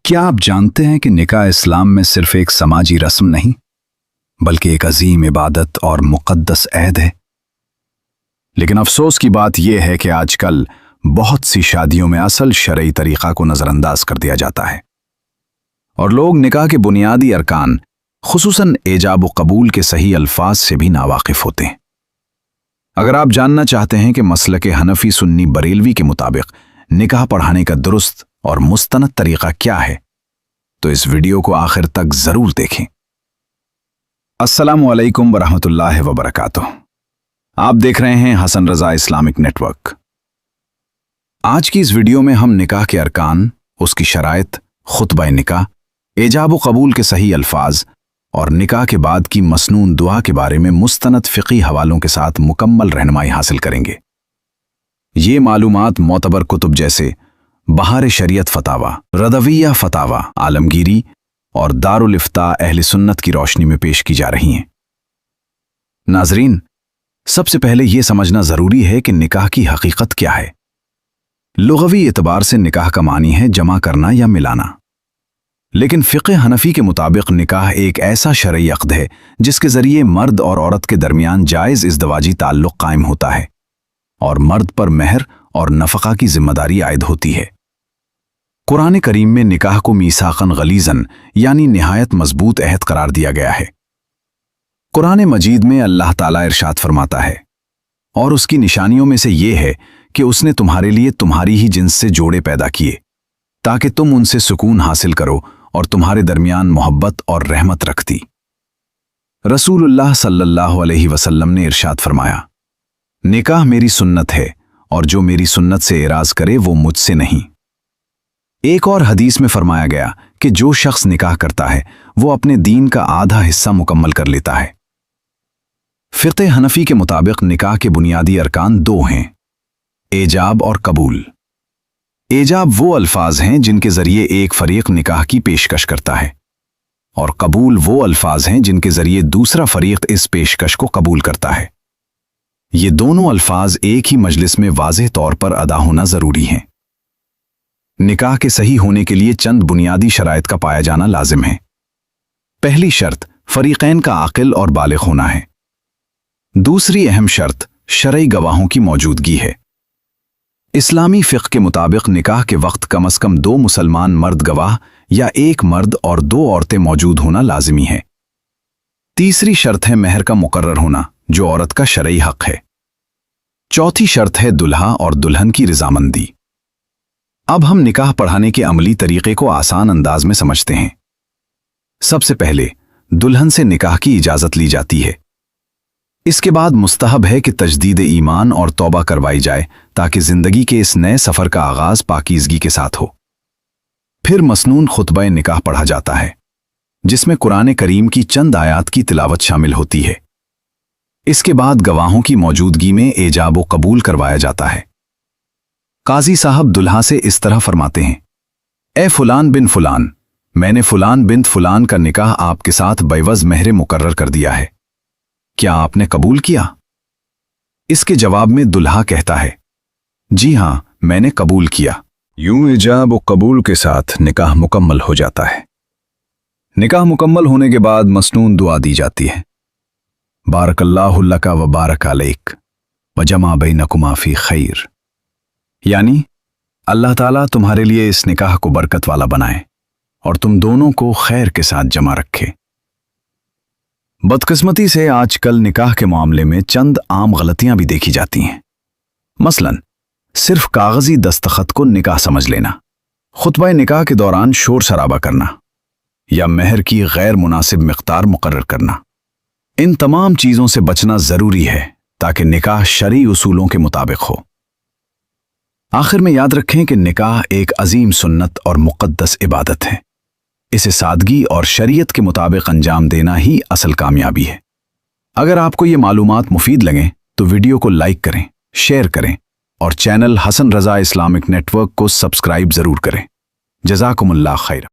क्या आप जानते हैं कि निकाह इस्लाम में सिर्फ एक समाजी रस्म नहीं बल्कि एक अजीम इबादत और मुक़द्दस अहद है। लेकिन अफसोस की बात यह है कि आजकल बहुत सी शादियों में असल शरई तरीक़ा को नज़रअंदाज कर दिया जाता है और लोग निकाह के बुनियादी अरकान खुसूसन एजाब व कबूल के सही अल्फाज से भी नावाकिफ़ होते हैं। अगर आप जानना चाहते हैं कि मसलक हनफी सुन्नी बरेलवी के मुताबिक निकाह पढ़ाने का दुरुस्त और मुस्तनद तरीक़ा क्या है, तो इस वीडियो को आखिर तक ज़रूर देखें। अस्सलामु अलैकुम वरहमतुल्लाहि वबरकातुह। आप देख रहे हैं हसन रज़ा इस्लामिक नेटवर्क। आज की इस वीडियो में हम निकाह के अरकान, उसकी शराइत, खुतबा निकाह, एजाब व कबूल के सही अल्फाज और निकाह के बाद की मसनून दुआ के बारे में मुस्तनद फ़िक़ी हवालों के साथ मुकम्मल रहनुमाई हासिल करेंगे। ये मालूमात मोतबर कुतुब जैसे बहार शरीयत फतावा, रदविया फतावा, आलमगीरी और दारुल इफ्ता अहले सुन्नत की रोशनी में पेश की जा रही हैं। नाजरीन, सबसे पहले यह समझना ज़रूरी है कि निकाह की हकीकत क्या है। लुग़वी एतबार से निकाह का मानी है जमा करना या मिलाना, लेकिन फ़िक़्ह हनफी के मुताबिक निकाह एक ऐसा शरई अक़्द है जिसके ज़रिए मर्द और औरत के दरमियान जायज़ इज़्दवाजी ताल्लुक़ कायम होता है और मर्द पर महर और नफ़क़ा की ज़िम्मेदारी आयद होती है। कुरान करीम में निकाह को मीसाक़न गलीज़न यानी निहायत मजबूत अहद करार दिया गया है। कुरान मजीद में अल्लाह ताला इरशाद फरमाता है, और उसकी निशानियों में से ये है कि उसने तुम्हारे लिए तुम्हारी ही जिन्स से जोड़े पैदा किए ताकि तुम उनसे सुकून हासिल करो और तुम्हारे दरमियान मोहब्बत और रहमत रखती। रसूलुल्लाह सल्लल्लाहु अलैहि वसल्लम ने इरशाद फरमाया, निकाह मेरी सुन्नत है और जो मेरी सुन्नत से एराज करे वो मुझसे नहीं। एक और हदीस में फरमाया गया कि जो शख्स निकाह करता है वो अपने दीन का आधा हिस्सा मुकम्मल कर लेता है। फ़िक़्ह हनफी के मुताबिक निकाह के बुनियादी अरकान दो हैं, एजाब और कबूल। एजाब वो अल्फाज हैं जिनके ज़रिए एक फ़रीक़ निकाह की पेशकश करता है और कबूल वो अल्फाज हैं जिनके ज़रिए दूसरा फ़रीक़ इस पेशकश को कबूल करता है। ये दोनों अल्फाज एक ही मजलिस में वाज़ेह तौर पर अदा होना ज़रूरी हैं। निकाह के सही होने के लिए चंद बुनियादी शराइत का पाया जाना लाजिम है। पहली शर्त फ़रीक़ैन का आक़िल और बालिग़ होना है। दूसरी अहम शर्त शरई गवाहों की मौजूदगी है। इस्लामी फ़िक़्ह के मुताबिक निकाह के वक्त कम अज़ कम 2 मुसलमान मर्द गवाह या एक मर्द और 2 औरतें मौजूद होना लाजिमी है। तीसरी शर्त है महर का मुकर्रर होना जो औरत का शरई हक़ है। चौथी शर्त है दुल्हा और दुल्हन की रज़ामंदी। अब हम निकाह पढ़ाने के अमली तरीक़े को आसान अंदाज में समझते हैं। सबसे पहले दुल्हन से निकाह की इजाज़त ली जाती है। इसके बाद मुस्तहब है कि तजदीद ईमान और तौबा करवाई जाए ताकि ज़िंदगी के इस नए सफ़र का आगाज़ पाकीज़गी के साथ हो। फिर मसनून खुतबा निकाह पढ़ा जाता है जिसमें कुरान करीम की चंद आयात की तिलावत शामिल होती है। इसके बाद गवाहों की मौजूदगी में एजाब व कबूल करवाया जाता है। काजी साहब दुल्हा से इस तरह फरमाते हैं, ए फुलान बिन फुलान, मैंने फुलान बिन्त फुलान का निकाह आपके साथ बेवज़ महर मुकर्रर कर दिया है, क्या आपने कबूल किया? इसके जवाब में दुल्हा कहता है, जी हां, मैंने कबूल किया। यूं एजाब व कबूल के साथ निकाह मुकम्मल हो जाता है। निकाह मुकम्मल होने के बाद मसनून दुआ दी जाती है, बारकल्लाहु लका व बारक अलैक व जमा बैनकुमा फी खैर, यानी अल्लाह ताला तुम्हारे लिए इस निकाह को बरकत वाला बनाए और तुम दोनों को खैर के साथ जमा रखे। बदकिस्मती से आजकल निकाह के मामले में चंद आम गलतियां भी देखी जाती हैं। मसलन सिर्फ कागजी दस्तखत को निकाह समझ लेना, खुतबा निकाह के दौरान शोर शराबा करना या महर की गैर मुनासिब मिक़दार मुकर्रर करना। इन तमाम चीज़ों से बचना ज़रूरी है ताकि निकाह शरई उसूलों के मुताबिक हो। आखिर में याद रखें कि निकाह एक अजीम सुन्नत और मुक़द्दस इबादत है। इसे सादगी और शरीयत के मुताबिक अंजाम देना ही असल कामयाबी है। अगर आपको ये मालूमात मुफीद लगें तो वीडियो को लाइक करें, शेयर करें और चैनल हसन रज़ा इस्लामिक नेटवर्क को सब्सक्राइब ज़रूर करें। जज़ाकुमुल्लाह खैर।